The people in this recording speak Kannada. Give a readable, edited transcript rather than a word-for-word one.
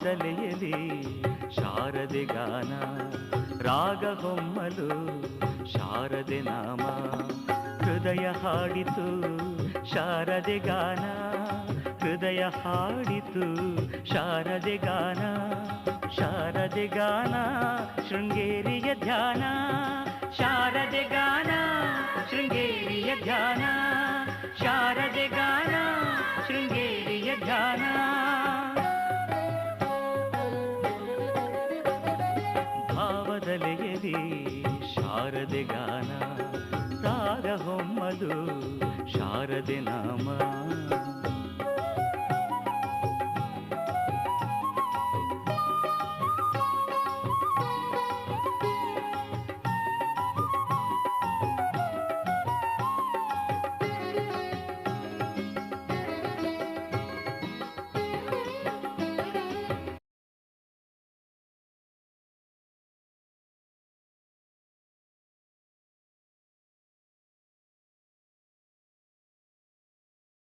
ತಲೆಯಲ್ಲಿ ಶಾರದೆ ಗಾನ ರಾಗ ಹೊಮ್ಮಲು ಶಾರದೆ ನಾಮ ಹೃದಯ ಹಾಡಿತು ಶಾರದೆ ಗಾನ ಹೃದಯ ಹಾಡಿತು ಶಾರದೆ ಗಾನ ಶಾರದೆ ಗಾನ ಶೃಂಗೇರಿಯ ಧ್ಯಾನ ಶಾರದೆ ಗಾನ ಶೃಂಗೇರಿಯ ಧ್ಯಾನ ಶಾರದೆ ಗಾನ ಶೃಂಗೇರಿಯ ಧ್ಯಾನ ಭಾವದಲೆಯಲ್ಲಿ ಶಾರದೆ ಗಾನ ರಾಗ ಹೊಮ್ಮಲು ಶಾರದೆ ನಾಮ